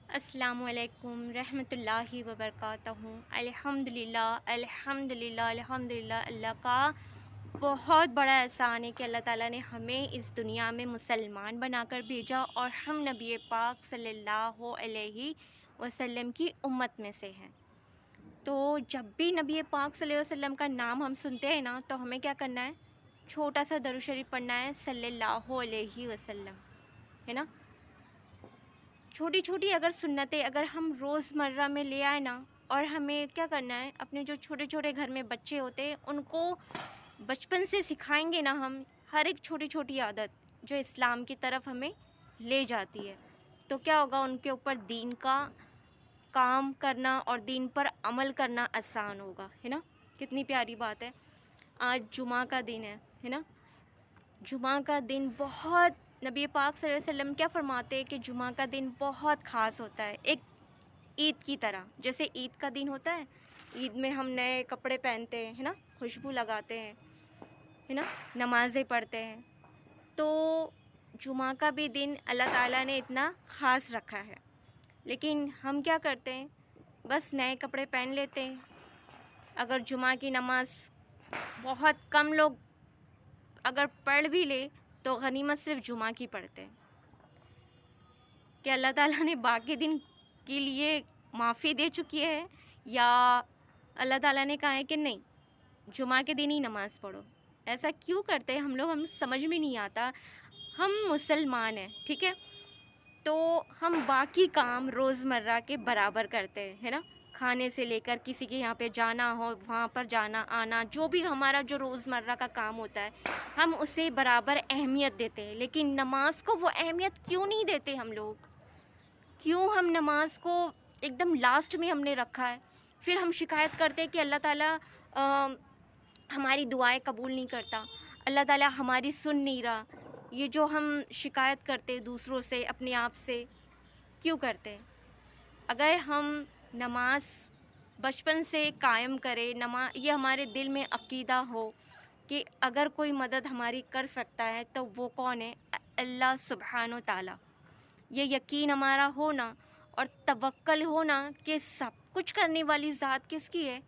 السلام علیکم رحمۃ اللہ وبرکاتہ۔ الحمدللہ اللہ کا بہت بڑا احسان ہے کہ اللہ تعالیٰ نے ہمیں اس دنیا میں مسلمان بنا کر بھیجا، اور ہم نبی پاک صلی اللہ علیہ وسلم کی امت میں سے ہیں۔ تو جب بھی نبی پاک صلی اللہ علیہ وسلم کا نام ہم سنتے ہیں نا، تو ہمیں کیا کرنا ہے؟ چھوٹا سا درود شریف پڑھنا ہے، صلی اللہ علیہ وسلم، ہے نا۔ چھوٹی چھوٹی اگر سنتیں اگر ہم روز مرہ میں لے آئے نا، اور ہمیں کیا کرنا ہے، اپنے جو چھوٹے چھوٹے گھر میں بچے ہوتے ہیں ان کو بچپن سے سکھائیں گے نا ہم، ہر ایک چھوٹی چھوٹی عادت جو اسلام کی طرف ہمیں لے جاتی ہے، تو کیا ہوگا، ان کے اوپر دین کا کام کرنا اور دین پر عمل کرنا آسان ہوگا، ہے نا۔ کتنی پیاری بات ہے۔ آج جمعہ کا دن ہے نا۔ جمعہ کا دن بہت، نبی پاک صلی اللہ علیہ وسلم کیا فرماتے ہیں کہ جمعہ کا دن بہت خاص ہوتا ہے، ایک عید کی طرح۔ جیسے عید کا دن ہوتا ہے، عید میں ہم نئے کپڑے پہنتے ہیں، ہے نا، خوشبو لگاتے ہیں، ہے نا، نمازیں پڑھتے ہیں، تو جمعہ کا بھی دن اللہ تعالیٰ نے اتنا خاص رکھا ہے، لیکن ہم کیا کرتے ہیں، بس نئے کپڑے پہن لیتے ہیں۔ اگر جمعہ کی نماز بہت کم لوگ اگر پڑھ بھی لے تو غنیمت صرف جمعہ کی پڑھتے ہیں، کہ اللہ تعالیٰ نے باقی دن کے لیے معافی دے چکی ہے، یا اللہ تعالیٰ نے کہا ہے کہ نہیں، جمعہ کے دن ہی نماز پڑھو۔ ایسا کیوں کرتے ہیں ہم لوگ، ہمیں سمجھ میں نہیں آتا۔ ہم مسلمان ہیں، ٹھیک ہے، تو ہم باقی کام روزمرہ کے برابر کرتے ہیں، ہے نا۔ کھانے سے لے کر کسی کے یہاں پہ جانا ہو، وہاں پر جانا آنا، جو بھی ہمارا جو روزمرہ کا کام ہوتا ہے، ہم اسے برابر اہمیت دیتے ہیں، لیکن نماز کو وہ اہمیت کیوں نہیں دیتے ہم لوگ؟ کیوں ہم نماز کو ایک دم لاسٹ میں ہم نے رکھا ہے؟ پھر ہم شکایت کرتے کہ اللہ تعالیٰ ہماری دعائیں قبول نہیں کرتا، اللہ تعالیٰ ہماری سن نہیں رہا۔ یہ جو ہم شکایت کرتے دوسروں سے، اپنے آپ سے، کیوں کرتے؟ اگر ہم نماز بچپن سے قائم کرے، یہ ہمارے دل میں عقیدہ ہو کہ اگر کوئی مدد ہماری کر سکتا ہے تو وہ کون ہے؟ اللہ سبحانہ و تعالیٰ۔ یہ یقین ہمارا ہونا اور توکل ہونا کہ سب کچھ کرنے والی ذات کس کی ہے؟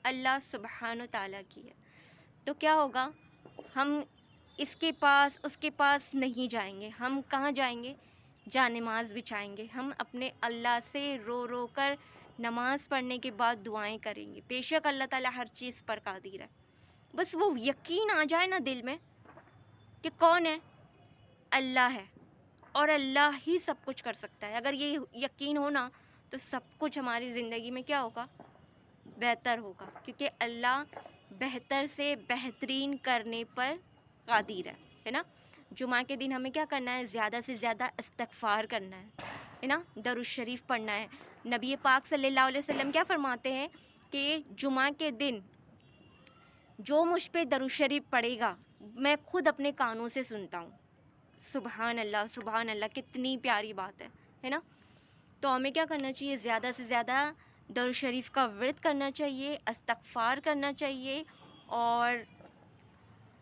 اللہ سبحانہ و تعالیٰ کی ہے۔ تو کیا ہوگا، ہم اس کے پاس نہیں جائیں گے، ہم کہاں جائیں گے؟ جا نماز بچھائیں گے، ہم اپنے اللہ سے رو رو کر نماز پڑھنے کے بعد دعائیں کریں گے۔ بے شک اللہ تعالیٰ ہر چیز پر قادر ہے، بس وہ یقین آ جائے نا دل میں کہ کون ہے؟ اللہ ہے، اور اللہ ہی سب کچھ کر سکتا ہے۔ اگر یہ یقین ہونا تو سب کچھ ہماری زندگی میں کیا ہوگا؟ بہتر ہوگا، کیونکہ اللہ بہتر سے بہترین کرنے پر قادر ہے نا۔ جمعہ کے دن ہمیں کیا کرنا ہے؟ زیادہ سے زیادہ استغفار کرنا ہے نا، درود شریف پڑھنا ہے۔ نبی پاک صلی اللہ علیہ وسلم کیا فرماتے ہیں کہ جمعہ کے دن جو مجھ پہ درود شریف پڑھے گا، میں خود اپنے کانوں سے سنتا ہوں۔ سبحان اللہ، سبحان اللہ، کتنی پیاری بات ہے نا۔ تو ہمیں کیا کرنا چاہیے؟ زیادہ سے زیادہ درود شریف کا ورد کرنا چاہیے، استغفار کرنا چاہیے، اور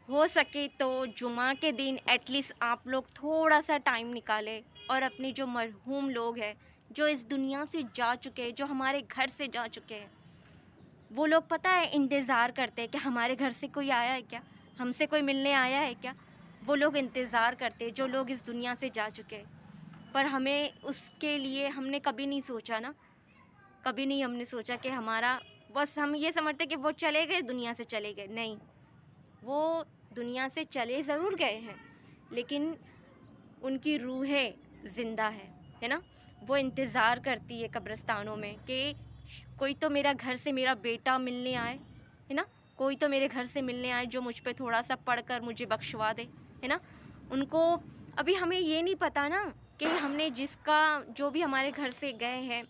ہو سکے تو جمعہ کے دن ایٹ لیسٹ آپ لوگ تھوڑا سا ٹائم نکالیں، اور اپنے جو مرحوم لوگ ہیں، جو اس دنیا سے جا چکے ہیں، جو ہمارے گھر سے جا چکے ہیں، وہ لوگ پتہ ہے انتظار کرتے ہیں کہ ہمارے گھر سے کوئی آیا ہے کیا، ہم سے کوئی ملنے آیا ہے کیا۔ وہ لوگ انتظار کرتے ہیں جو لوگ اس دنیا سے جا چکے ہیں، پر ہمیں اس کے لیے ہم نے کبھی نہیں سوچا نا، کبھی نہیں ہم نے سوچا کہ ہمارا، بس ہم یہ سمجھتے کہ وہ چلے گئے، دنیا سے چلے گئے۔ نہیں، وہ دنیا سے چلے ضرور گئے ہیں، لیکن ان کی روحیں زندہ ہے نا۔ وہ انتظار کرتی ہے قبرستانوں میں کہ کوئی تو میرا گھر سے میرا بیٹا ملنے آئے، ہے نا، کوئی تو میرے گھر سے ملنے آئے جو مجھ پہ تھوڑا سا پڑھ کر مجھے بخشوا دے، ہے نا۔ ان کو ابھی ہمیں یہ نہیں پتہ نا کہ ہم نے جس کا جو بھی ہمارے گھر سے گئے ہیں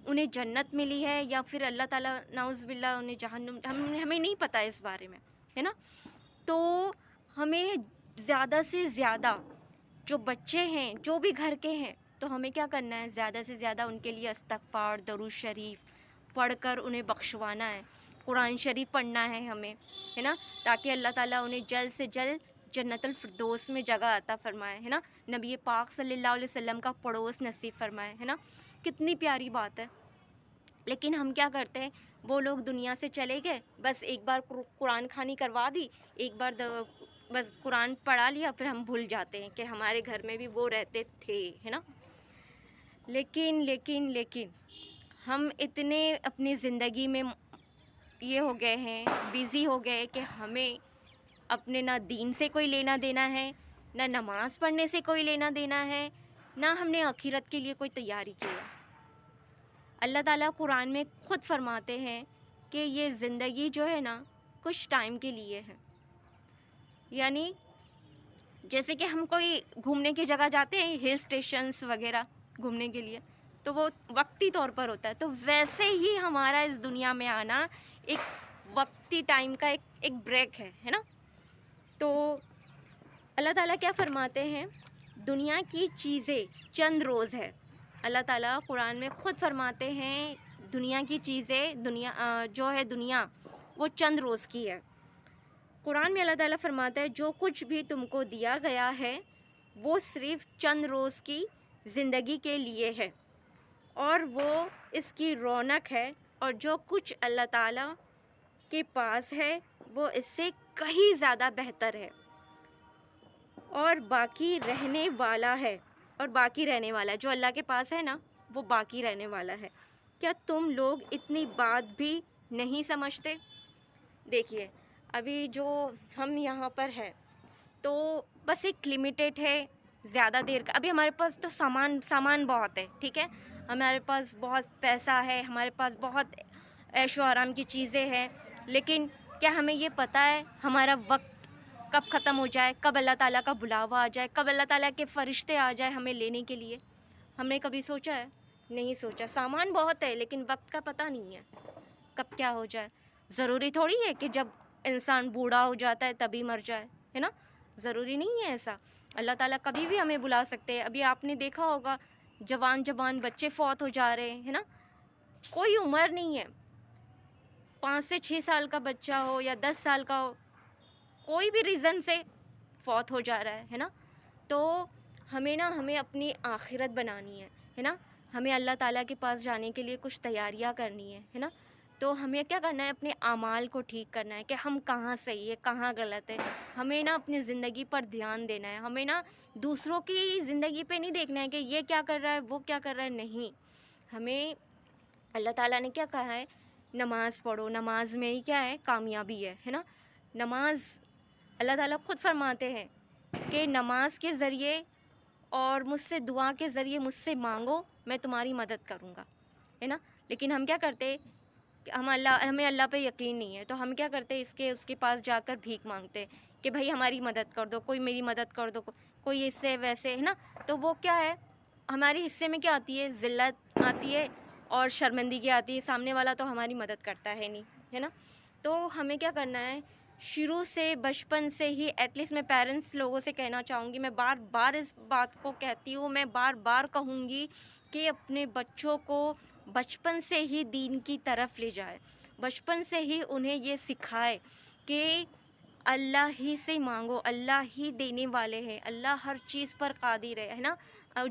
انہیں جنت ملی ہے یا پھر اللہ تعالیٰ نعوذ باللہ انہیں جہنم، ہمیں نہیں پتہ اس بارے میں، ہے نا۔ تو ہمیں زیادہ سے زیادہ جو بچے ہیں، جو بھی گھر کے ہیں، تو ہمیں کیا کرنا ہے؟ زیادہ سے زیادہ ان کے لیے استغفار، درود شریف پڑھ کر انہیں بخشوانا ہے، قرآن شریف پڑھنا ہے ہمیں، ہے نا، تاکہ اللہ تعالیٰ انہیں جلد سے جلد جنت الفردوس میں جگہ عطا فرمائے، ہے نا، نبی پاک صلی اللہ علیہ وسلم کا پڑوس نصیب فرمائے، ہے نا، کتنی پیاری بات ہے۔ لیکن ہم کیا کرتے ہیں، وہ لوگ دنیا سے چلے گئے، بس ایک بار قرآن خوانی کروا دی، ایک بار بس قرآن پڑھا لیا، پھر ہم بھول جاتے ہیں کہ ہمارے گھر میں بھی وہ رہتے تھے، ہے نا۔ لیکن ہم اتنے اپنی زندگی میں یہ ہو گئے ہیں، بیزی ہو گئے کہ ہمیں اپنے نہ دین سے کوئی لینا دینا ہے، نہ نماز پڑھنے سے کوئی لینا دینا ہے، نہ ہم نے آخرت کے لیے کوئی تیاری کی ہے۔ اللہ تعالیٰ قرآن میں خود فرماتے ہیں کہ یہ زندگی جو ہے نا کچھ ٹائم کے لیے ہے، یعنی جیسے کہ ہم کوئی گھومنے کی جگہ جاتے ہیں، ہل اسٹیشنس وغیرہ گھومنے کے لیے، تو وہ وقتی طور پر ہوتا ہے، تو ویسے ہی ہمارا اس دنیا میں آنا ایک وقتی ٹائم کا ایک بریک ہے نا۔ تو اللہ تعالیٰ کیا فرماتے ہیں، دنیا کی چیزیں چند روز ہے۔ اللہ تعالیٰ قرآن میں خود فرماتے ہیں دنیا کی چیزیں، جو ہے دنیا وہ چند روز کی ہے۔ قرآن میں اللہ تعالیٰ فرماتا ہے جو کچھ بھی تم کو دیا گیا ہے وہ صرف چند روز کی زندگی کے لیے ہے، اور وہ اس کی رونق ہے، اور جو کچھ اللہ تعالیٰ کے پاس ہے وہ اس سے کہیں زیادہ بہتر ہے، اور باقی رہنے والا ہے، اور باقی رہنے والا ہے، جو اللہ کے پاس ہے نا وہ باقی رہنے والا ہے۔ کیا تم لوگ اتنی بات بھی نہیں سمجھتے؟ دیکھیے ابھی جو ہم یہاں پر ہے تو بس ایک لمیٹیڈ ہے، زیادہ دیر کا، ابھی ہمارے پاس تو سامان بہت ہے، ٹھیک ہے، ہمارے پاس بہت پیسہ ہے، ہمارے پاس بہت عیش و آرام کی چیزیں ہیں، لیکن کیا ہمیں یہ پتہ ہے ہمارا وقت کب ختم ہو جائے، کب اللہ تعالیٰ کا بلاوا آ جائے، کب اللہ تعالیٰ کے فرشتے آ جائے ہمیں لینے کے لیے؟ ہم نے کبھی سوچا ہے؟ نہیں سوچا۔ سامان بہت ہے لیکن وقت کا پتہ نہیں ہے کب کیا ہو جائے۔ ضروری تھوڑی ہے کہ جب انسان بوڑھا ہو جاتا ہے تبھی مر جائے، ہے نا، ضروری نہیں ہے ایسا۔ اللہ تعالیٰ کبھی بھی ہمیں بلا سکتے ہیں۔ ابھی آپ نے دیکھا ہوگا جوان بچے فوت ہو جا رہے ہیں، ہے نا، کوئی عمر نہیں ہے، 5 سے 6 سال کا بچہ ہو یا 10 سال کا ہو، کوئی بھی ریزن سے فوت ہو جا رہا ہے نا۔ تو ہمیں اپنی آخرت بنانی ہے نا، ہمیں اللہ تعالیٰ کے پاس جانے کے لیے کچھ تیاریاں کرنی ہے نا۔ تو ہمیں کیا کرنا ہے، اپنے اعمال کو ٹھیک کرنا ہے کہ ہم کہاں صحیح ہے کہاں غلط ہے۔ ہمیں نا اپنی زندگی پر دھیان دینا ہے، ہمیں نا دوسروں کی زندگی پہ نہیں دیکھنا ہے کہ یہ کیا کر رہا ہے وہ کیا کر رہا ہے، نہیں، ہمیں اللہ تعالیٰ نے کیا کہا ہے، نماز پڑھو، نماز میں ہی کیا ہے، کامیابی ہے نا۔ نماز اللہ تعالیٰ خود فرماتے ہیں کہ نماز کے ذریعے اور مجھ سے دعا کے ذریعے مجھ سے مانگو، میں تمہاری مدد کروں گا، ہے نا۔ لیکن ہم کیا کرتے، ہمیں اللہ پہ یقین نہیں ہے، تو ہم کیا کرتے، اس کے پاس جا کر بھیک مانگتے کہ بھائی ہماری مدد کر دو، کوئی میری مدد کر دو، کوئی اس سے ویسے، ہے نا۔ تو وہ کیا ہے، ہمارے حصے میں کیا آتی ہے، ذلت آتی ہے اور شرمندگی آتی ہے، سامنے والا تو ہماری مدد کرتا ہے نہیں، ہے نا۔ تو ہمیں کیا کرنا ہے، شروع سے بچپن سے ہی، ایٹ لیسٹ میں پیرنٹس لوگوں سے کہنا چاہوں گی، میں بار بار اس بات کو کہتی ہوں، میں بار بار کہوں گی کہ اپنے بچوں کو بچپن سے ہی دین کی طرف لے جائے، بچپن سے ہی انہیں یہ سکھائے کہ اللہ ہی سے مانگو، اللہ ہی دینے والے ہیں، اللہ ہر چیز پر قادر ہے نا۔ اور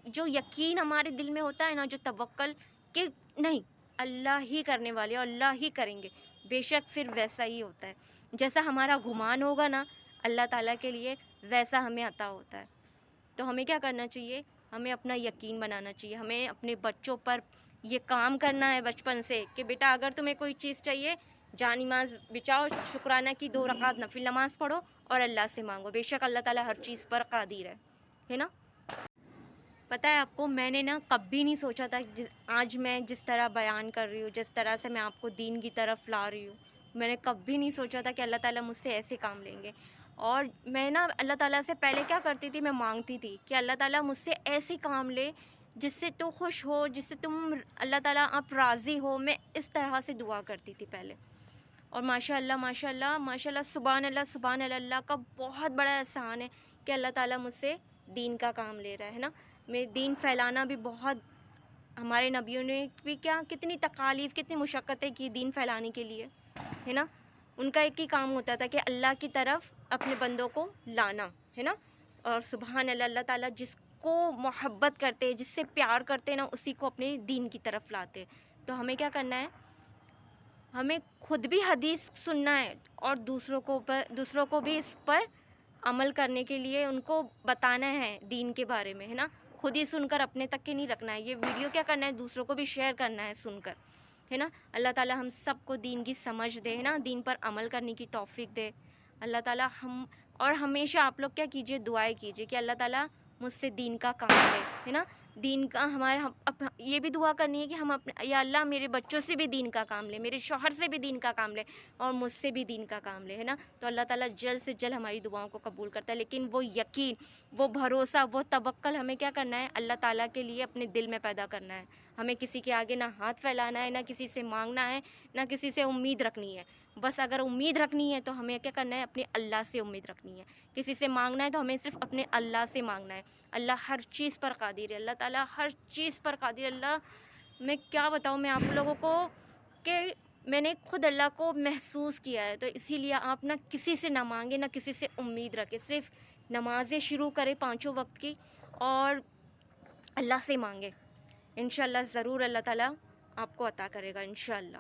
جو یقین ہمارے دل میں ہوتا ہے نا، جو توکل کہ نہیں اللہ ہی کرنے والے اور اللہ ہی کریں گے، بے شک پھر ویسا ہی ہوتا ہے، جیسا ہمارا گمان ہوگا نا اللہ تعالیٰ کے لیے ویسا ہمیں عطا ہوتا ہے۔ تو ہمیں کیا کرنا چاہیے، ہمیں اپنا یقین بنانا چاہیے، ہمیں اپنے بچوں پر یہ کام کرنا ہے بچپن سے کہ بیٹا اگر تمہیں کوئی چیز چاہیے، جان نماز بچاؤ، شکرانہ کی 2 رکعت نفل نماز پڑھو اور اللہ سے مانگو، بے شک اللہ تعالیٰ ہر چیز پر قادر ہے نا۔ پتہ ہے آپ کو، میں نے نا کبھی نہیں سوچا تھا آج میں جس طرح بیان کر رہی ہوں، جس طرح سے میں آپ کو دین کی طرف لا رہی ہوں، میں نے کبھی نہیں سوچا تھا کہ اللہ تعالیٰ مجھ سے ایسے کام لیں گے۔ اور میں نا اللہ تعالیٰ سے پہلے کیا کرتی تھی، میں مانگتی تھی کہ اللہ تعالیٰ مجھ سے ایسے کام لے جس سے تو خوش ہو، جس سے تم اللہ تعالیٰ آپ راضی ہو، میں اس طرح سے دعا کرتی تھی پہلے۔ اور ماشاء اللہ ماشاء اللہ ماشاء اللہ، سبحان اللہ سبحان اللہ، اللہ کا بہت بڑا احسان ہے کہ اللہ تعالیٰ مجھ سے دین کا کام لے رہا ہے نا۔ میں دین پھیلانا بھی بہت، ہمارے نبیوں نے بھی کیا کتنی تکالیف کتنی مشقتیں کی دین پھیلانے کے لیے، ہے نا۔ ان کا ایک ہی کام ہوتا تھا کہ اللہ کی طرف اپنے بندوں کو لانا ہے نا. اور سبحان اللہ، اللہ تعالیٰ جس کو محبت کرتے، جس سے پیار کرتے نا، اسی کو اپنے دین کی طرف لاتے. تو ہمیں کیا کرنا ہے، ہمیں خود بھی حدیث سننا ہے اور دوسروں کو بھی اس پر عمل کرنے کے لیے ان کو بتانا ہے دین کے بارے میں، ہے نا. خود ہی سن کر اپنے تک کے نہیں رکھنا ہے، یہ ویڈیو کیا کرنا ہے، دوسروں کو بھی شیئر کرنا ہے سن کر، ہے نا. اللہ تعالیٰ ہم سب کو دین کی سمجھ دے، ہے نا، دین پر عمل کرنے کی توفیق دے. اللہ تعالیٰ اور ہمیشہ آپ لوگ کیا کیجئے، دعائیں کیجئے کہ اللہ تعالیٰ مجھ سے دین کا کام لے، ہے نا. دین کا یہ بھی دعا کرنی ہے کہ ہم یا اللہ میرے بچوں سے بھی دین کا کام لے، میرے شوہر سے بھی دین کا کام لے، اور مجھ سے بھی دین کا کام لے، ہے نا. تو اللہ تعالیٰ جلد سے جلد ہماری دعاؤں کو قبول کرتا ہے. لیکن وہ یقین، وہ بھروسہ، وہ توکل ہمیں کیا کرنا ہے، اللہ تعالیٰ کے لیے اپنے دل میں پیدا کرنا ہے. ہمیں کسی کے آگے نہ ہاتھ پھیلانا ہے، نہ کسی سے مانگنا ہے، نہ کسی سے امید رکھنی ہے. بس اگر امید رکھنی ہے تو ہمیں کیا کرنا ہے، اپنے اللہ سے امید رکھنی ہے. کسی سے مانگنا ہے تو ہمیں صرف اپنے اللہ سے مانگنا ہے. اللہ ہر چیز پر قادر ہے، اللہ تعالیٰ ہر چیز پر قادر ہے. اللہ، میں کیا بتاؤں میں آپ لوگوں کو کہ میں نے خود اللہ کو محسوس کیا ہے. تو اسی لیے آپ نہ کسی سے نہ مانگے، نہ کسی سے امید رکھے. صرف نمازیں شروع کرے 5 وقت کی اور اللہ سے مانگے. انشاءاللہ ضرور اللہ تعالیٰ آپ کو عطا کرے گا انشاءاللہ.